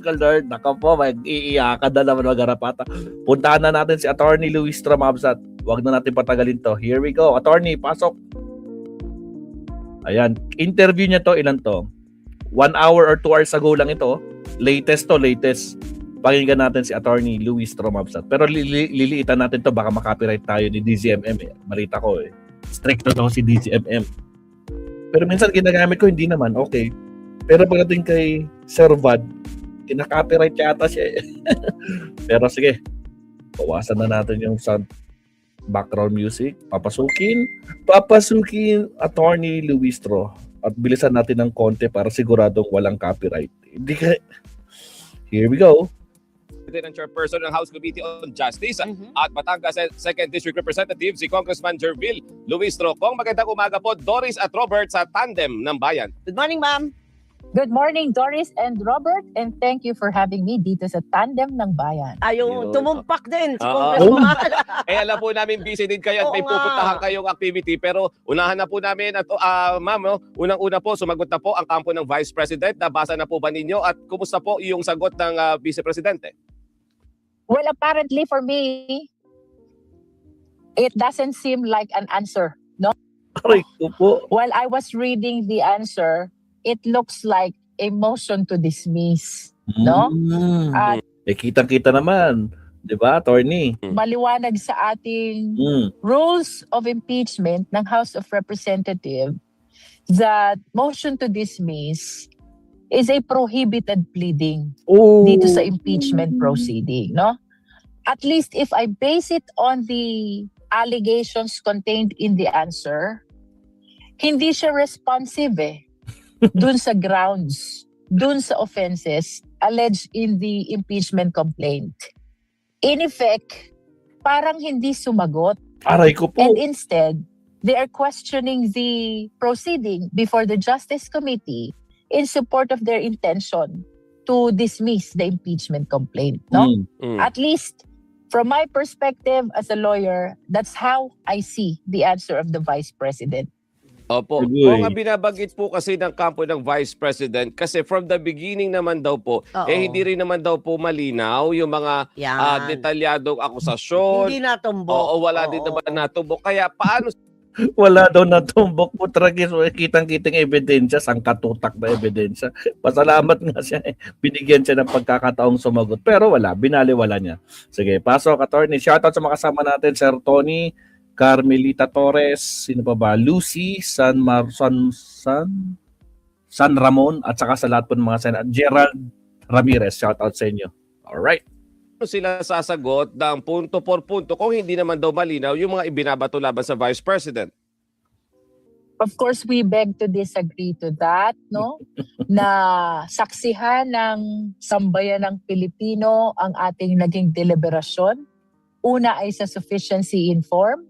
Lord, naka po, mag-iiyakan na naman mag-arapata. Puntahan na natin si Attorney Luis Tramabsat. Huwag na natin patagalin to. Here we go. Attorney, pasok. Ayan. Interview niya to, ilan to? 1 hour or 2 hours ago lang ito. Latest to, latest. Pakinggan natin si Attorney Luis Tramabsat. Pero liliitan natin to, baka makopyright tayo ni DZMM eh. Balita ko eh. Stricto daw si DZMM. Pero minsan ginagamit ko, hindi naman. Okay. Pero pagdating kay Sir Vad, kinaka-copyright yata siya eh. Pero sige, bawasan na natin yung sound background music. Papasukin Attorney Luis Tro. At bilisan natin ng konti para siguradong walang copyright. Hindi ka... Here we go. Ng chairperson ng House Committee on Justice at Batangas 2nd District Representative si Congressman Jervil Luistro. Kung magandang umaga po, Doris at Robert sa Tandem ng Bayan. Good morning, ma'am. Good morning, Doris and Robert, and thank you for having me dito sa Tandem ng Bayan. Ayun, tumumpak din si Oo. Congressman. Alam po namin busy din kayo at Oo may nga. pupuntahan kayong activity, pero unahan na po namin at ma'am, no, unang-una po sumagot na po ang kampo ng Vice President. Nabasa na po ba ninyo at kumusta po yung sagot ng Vice Presidente? Well, apparently for me, it doesn't seem like an answer, no? Aray ko po. While I was reading the answer, it looks like a motion to dismiss, no? Kitang-kita naman. Diba, Attorney? Maliwanag sa ating rules of impeachment ng House of Representatives that motion to dismiss is a prohibited pleading dito sa impeachment proceeding, no? At least if I base it on the allegations contained in the answer, hindi siya responsive dun sa grounds, dun sa offenses alleged in the impeachment complaint. In effect, parang hindi sumagot. Aray ko po. And instead, they are questioning the proceeding before the Justice Committee in support of their intention to dismiss the impeachment complaint, no? At least from my perspective as a lawyer, that's how I see the answer of the Vice President. Opo. Kung binabanggit po kasi ng kampo ng Vice President, kasi from the beginning naman daw po, hindi rin naman daw po malinaw yung mga detalyadong akusasyon. Hindi natumbok. Oo, wala din naman natumbok. Kaya paano Wala daw natumbok po tragis. Kitang-kitang ebidensya, sangkatutak na ebidensya. Pasalamat nga siya. Binigyan siya ng pagkakataong sumagot. Pero wala, binaliwala niya. Sige, pasok, Attorney. Shoutout sa mga kasama natin, Sir Tony, Carmelita Torres, sino pa ba? Lucy, San Ramon, at saka sa lahat po ng mga senat. Gerald Ramirez, shoutout sa inyo. Alright. sila sasagot ng punto por punto kung hindi naman daw malinaw yung mga ibinabato laban sa Vice President? Of course, we beg to disagree to that, no? Na saksihan ng sambayan ng Pilipino ang ating naging deliberasyon. Una ay sa sufficiency in form.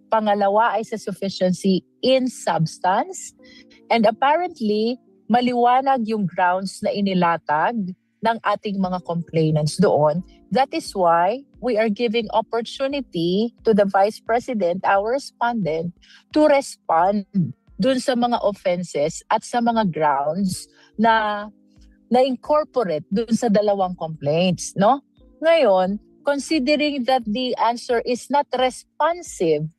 Pangalawa ay sa sufficiency in substance. And apparently, maliwanag yung grounds na inilatag ng ating mga complainants doon. That is why we are giving opportunity to the Vice President, our respondent, to respond dun sa mga offenses at sa mga grounds na incorporate dun sa dalawang complaints, no? Ngayon, considering that the answer is not responsive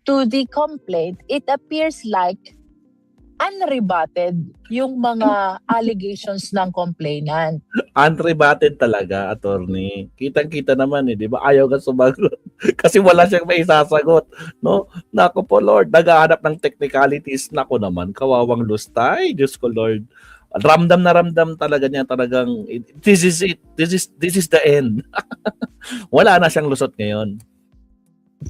to the complaint, it appears like unrebutted yung mga allegations ng complainant. Unrebutted talaga, attorney. Kitang-kita naman di ba? Ayaw ka sumagot. Kasi wala siyang may isasagot, no? Nako po, Lord, naghahanap ng technicalities. Nako naman, kawawang lustay. Diyos ko, Lord. Ramdam na ramdam talaga niya, talagang this is it. This is the end. Wala na siyang lusot ngayon.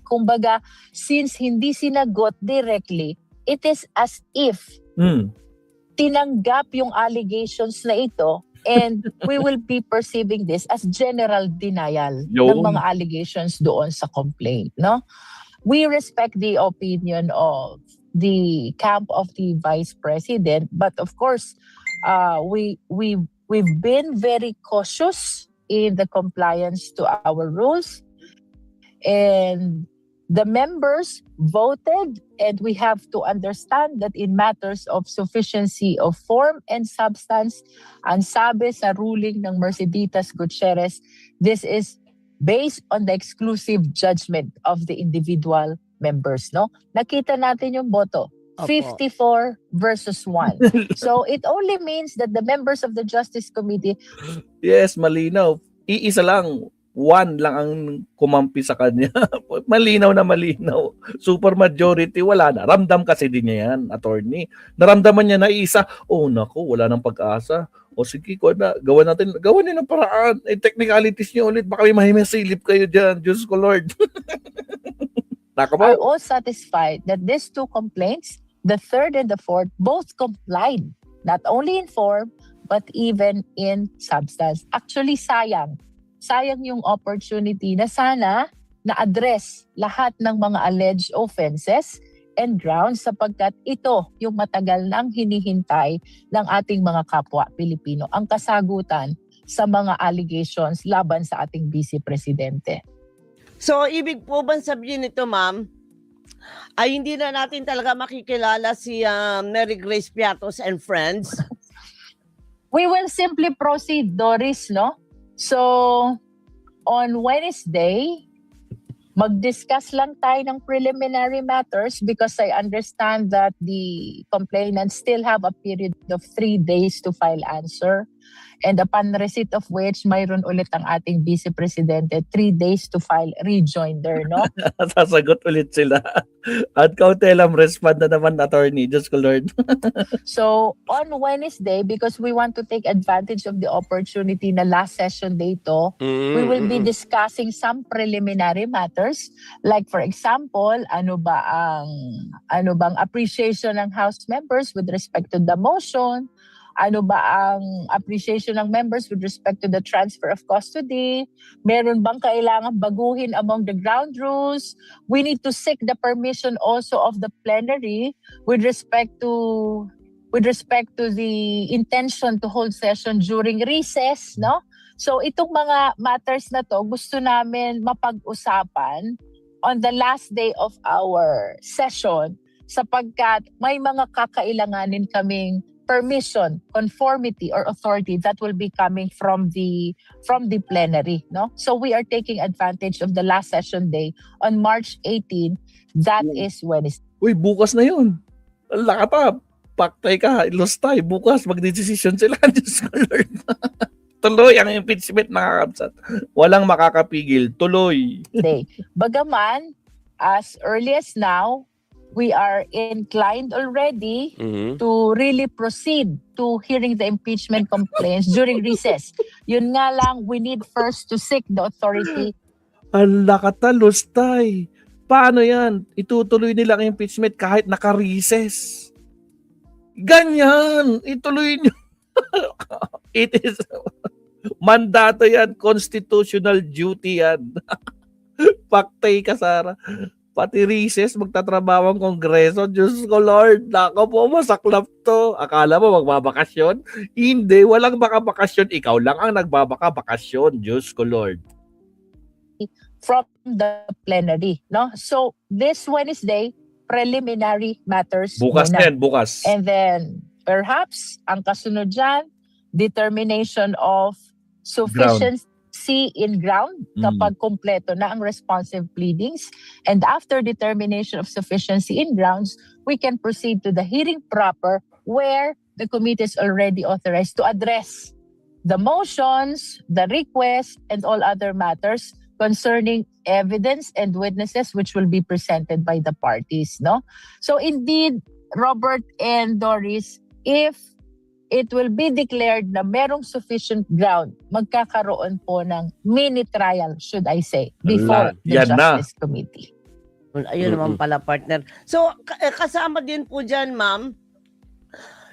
Kumbaga, since hindi sinagot directly, it is as if tinanggap yung allegations na ito and we will be perceiving this as general denial ng mga allegations doon sa complaint, no? We respect the opinion of the camp of the Vice President, but of course, we've been very cautious in the compliance to our rules. And The members voted, and we have to understand that in matters of sufficiency of form and substance, ang sabi sa ruling ng Merceditas Gutierrez, this is based on the exclusive judgment of the individual members. No, nakita natin yung boto. Opo. 54 versus 1. So it only means that the members of the Justice Committee, Yes, malinaw. Iisa lang. One lang ang kumampi sa kanya. Malinaw na malinaw. Super majority, wala na. Ramdam kasi din niya yan, attorney. Naramdaman niya na isa, oh naku, wala nang pag-asa. O sige, gawan din ng paraan. Technicalities niyo ulit, baka may mahimasilip kayo dyan. Diyos ko Lord. are all satisfied that these two complaints, the third and the fourth, both complied, not only in form, but even in substance. Actually, sayang yung opportunity na sana na-address lahat ng mga alleged offenses and grounds sapagkat ito yung matagal nang hinihintay ng ating mga kapwa Pilipino, ang kasagutan sa mga allegations laban sa ating Vice Presidente. So, ibig po bang sabihin nito, ma'am, ay hindi na natin talaga makikilala si Mary Grace Piatos and friends? We will simply proceed, Doris, no? So, on Wednesday, mag-discuss lang tayo ng preliminary matters because I understand that the complainants still have a period of 3 days to file answer. And upon receipt of which, mayroon ulit ang ating Vice Presidente 3 days to file rejoinder, no? Sasagot ulit sila. At kautelam respond na naman, attorney. Diyos ko Lord. So, on Wednesday, because we want to take advantage of the opportunity na last session dito, we will be discussing some preliminary matters. Like for example, ano bang appreciation ng House members with respect to the motion? Ano ba ang appreciation ng members with respect to the transfer of custody? Meron bang kailangan baguhin among the ground rules? We need to seek the permission also of the plenary with respect to the intention to hold session during recess, no? So itong mga matters na to gusto namin mapag-usapan on the last day of our session sapagkat may mga kakailanganin kaming permission, conformity, or authority that will be coming from the plenary, no? So we are taking advantage of the last session day on March 18. That is Wednesday. Uy, bukas na yun. Lakata, paktay ka, ilustay. Bukas, magdedesisyon sila. Diyos ko Lord. Tuloy ang impeachment, mga kapsat. Walang makakapigil. Tuloy. Bagaman, as early as now, we are inclined already to really proceed to hearing the impeachment complaints during recess. Yun nga lang, we need first to seek the authority. Ala ka talustay. Paano yan? Itutuloy nila ang impeachment kahit naka-recess. Ganyan. Ituloy nyo. It is mandato yan. Constitutional duty yan. Paktay ka, Sara. Pati recess, magtatrabaho ang kongreso. Diyos ko Lord, nako po, masaklap to. Akala mo magbabakasyon? Hindi, walang makabakasyon. Ikaw lang ang nagbabakasyon. Diyos ko Lord. From the plenary, no? So, this Wednesday, preliminary matters Bukas muna. din, bukas. And then, perhaps, ang kasunod dyan, determination of sufficiency in ground kapag kompleto na ang responsive pleadings. And after determination of sufficiency in grounds, we can proceed to the hearing proper where the committee is already authorized to address the motions, the requests, and all other matters concerning evidence and witnesses which will be presented by the parties, no? So indeed, Robert and Doris, if it will be declared na merong sufficient ground, magkakaroon po ng mini trial, should I say, before the Justice Committee. Ayun naman pala, partner. So, kasama din po dyan, ma'am,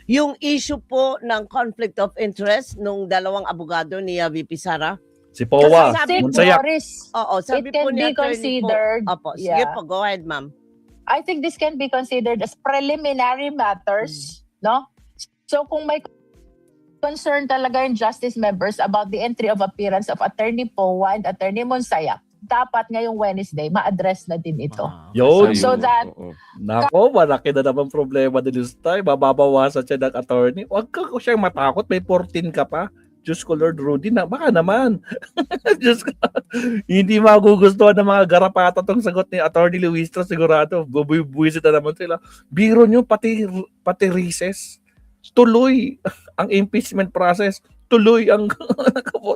yung issue po ng conflict of interest nung dalawang abogado ni VP Sara. Si Powa, Monsayak. Oo, sabi it po can ni be attorney considered. Po. Opo, sige po, go ahead, ma'am. I think this can be considered as preliminary matters, no? So kung may concern talaga yung justice members about the entry of appearance of Attorney Powa and Attorney Monsayak, dapat ngayong Wednesday, ma-address na din ito. Yun. So that- Oo. Nako, malaki na naman problema ni Lustay. Mababawasan siya ng attorney. Huwag ka siyang matakot. May 14 ka pa. Diyos ko, Lord Rudy, na baka naman. Diyos ko, hindi magugustuhan ng mga garapata tong sagot ni Attorney Luistro. Sigurado, bubuisit na naman sila. Biro nyo, pati recess. Tuloy ang impeachment process. Tuloy ang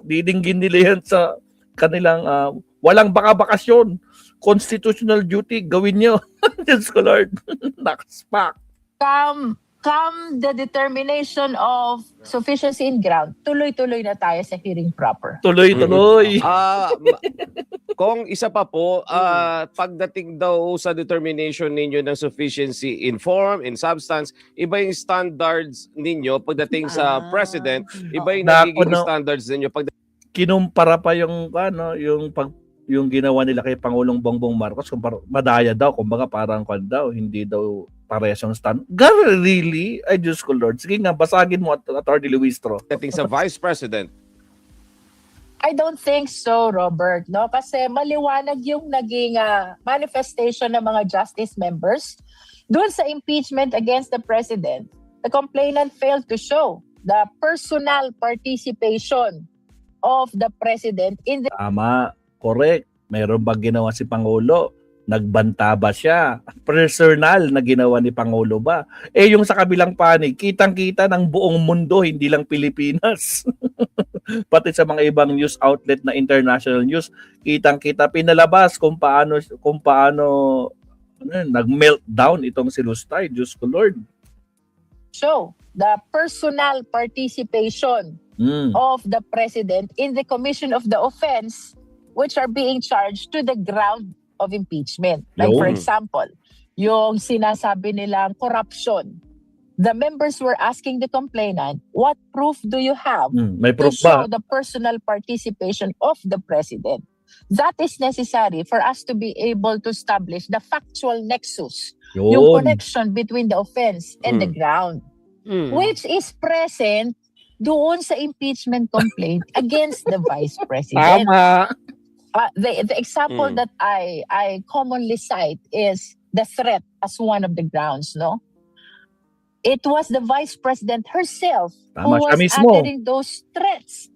didinggin nila yan sa kanilang walang baka-bakasyon. Constitutional duty, gawin nyo. Diyos ko, Lord. Nakaspak. Come the determination of sufficiency in ground, tuloy-tuloy na tayo sa hearing proper. Tuloy. Kung isa pa po, pagdating daw sa determination ninyo ng sufficiency in form, in substance, iba yung standards ninyo pagdating sa president, iba yung nagiging standards ninyo pagdating Kinumpara pa yung yung ginawa nila kay Pangulong Bongbong Marcos, madaya daw, kumbaga parang daw, hindi daw parehas yung stand. God, really? Ay, Diyos ko, Lord. Sige nga, basagin mo, Atty. Luistro. sa vice president. I don't think so, Robert. No? Kasi maliwanag yung naging manifestation ng mga justice members doon sa impeachment against the president. The complainant failed to show the personal participation of the president in the... Tama, correct. Meron ba ginawa si Pangulo? Nagbanta ba siya? Personal na ginawa ni Pangulo ba? Yung sa kabilang panig, kitang-kita ng buong mundo, hindi lang Pilipinas. Pati sa mga ibang news outlet na international news, kitang-kita pinalabas kung paano nag-meltdown itong si Lustay. Diyos ko, Lord. show the personal participation of the president in the commission of the offense which are being charged to the ground of impeachment. Like for example, yung sinasabi nilang corruption. The members were asking the complainant, what proof do you have May to proof show ba? the personal participation of the president? That is necessary for us to be able to establish the factual nexus, yung Yun. connection between the offense and the ground, which is present doon sa impeachment complaint against the vice president. Tama. The example that I commonly cite is the threat as one of the grounds, no? It was the vice president herself Tama who siya was mismo. uttering those threats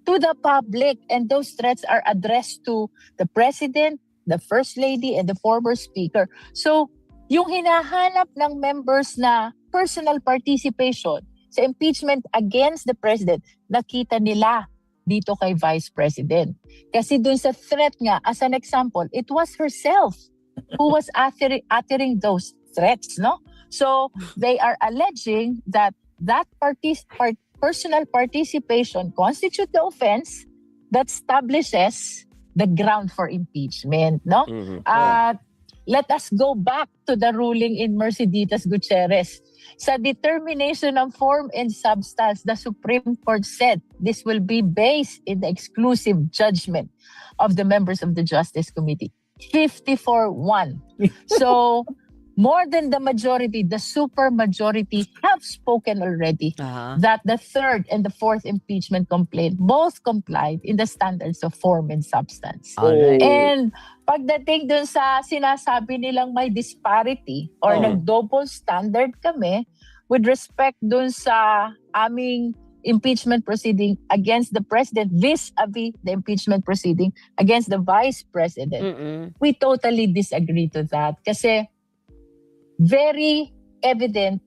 to the public, and those threats are addressed to the president, the first lady, and the former speaker. So, yung hinahanap ng members na personal participation sa impeachment against the president, nakita nila dito kay vice president. Kasi dun sa threat nga, as an example, it was herself who was uttering those threats, no? So, they are alleging that personal participation constitute the offense that establishes the ground for impeachment, no? Let us go back to the ruling in Merceditas Gutierrez. Sa determination of form and substance, the Supreme Court said this will be based in the exclusive judgment of the members of the Justice Committee. 54-1. So, more than the majority, the super majority have spoken already that the third and the fourth impeachment complaint both complied in the standards of form and substance. Alright. And pagdating dun sa sinasabi nilang may disparity or nag-double standard kami with respect dun sa aming impeachment proceeding against the president vis-a-vis the impeachment proceeding against the vice president, we totally disagree to that. Kasi very evident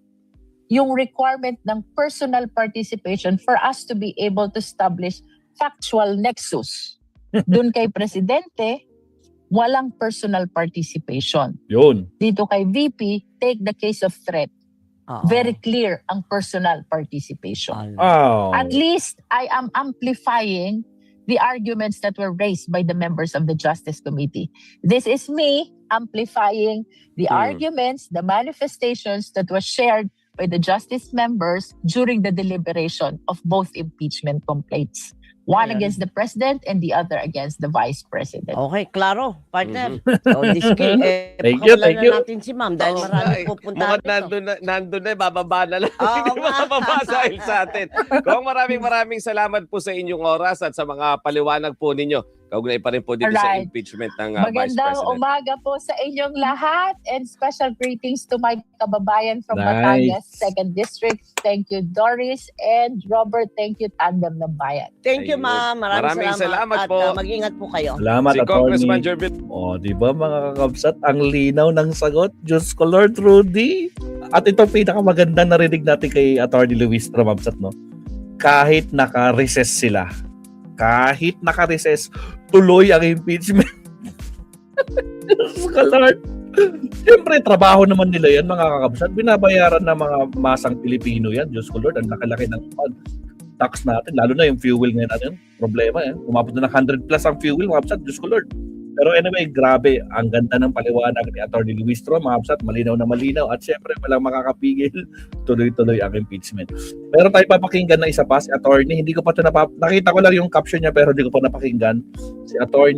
yung requirement ng personal participation for us to be able to establish factual nexus. Dun kay presidente, walang personal participation. Yun. Dito kay VP, take the case of threat. Very clear ang personal participation. Oh. At least I am amplifying the arguments that were raised by the members of the Justice Committee. This is me amplifying the arguments, the manifestations that were shared by the Justice members during the deliberation of both impeachment complaints. One against the President and the other against the Vice President. Okay, klaro, partner. So, Diski, Thank you, thank you. natin si ma'am dahil marami pupuntahan Mukhang nandun na, bababa na lang. Oo Hindi nga. mababa dahil sa atin. Kung maraming salamat po sa inyong oras at sa mga paliwanag po ninyo. Kaugnay pa rin po dito sa Alright. impeachment ng Vice Magandang President. umaga po sa inyong lahat and special greetings to my kababayan from Nice. Batangas, 2nd District. Thank you, Doris and Robert. Thank you, Tandem ng Bayan. Thank you, Ayun. ma'am. Maraming salamat At po. mag-ingat po kayo. Salamat, Si Congressman Atty. Jervin. Di ba mga kakabsat, ang linaw ng sagot. Diyos ko, Lord Rudy. At ito pinakamagandang narinig natin kay Atty. Luis Tromabsat, no? Kahit naka-recess sila, tuloy ang impeachment. Diyos ko, Lord. Siyempre, trabaho naman nila yan, mga kakabsat. Binabayaran ng mga masang Pilipino yan. Diyos ko, Lord, ang laki-laki ng tax natin. Lalo na yung fuel ngayon natin. Problema yan. Umabot na ng 100 plus ang fuel, mga kapsat. Diyos ko, Lord. Pero anyway, grabe. Ang ganda ng paliwanag ni Atty. Luis Tro, mga kapsat. Malinaw na malinaw. At syempre, walang makakapigil. Tuloy-tuloy ang impeachment. Pero tayo papakinggan na isa pa, si Atty. Hindi ko pa ito nakita ko lang yung caption niya pero hindi ko pa napakinggan. Si Atty.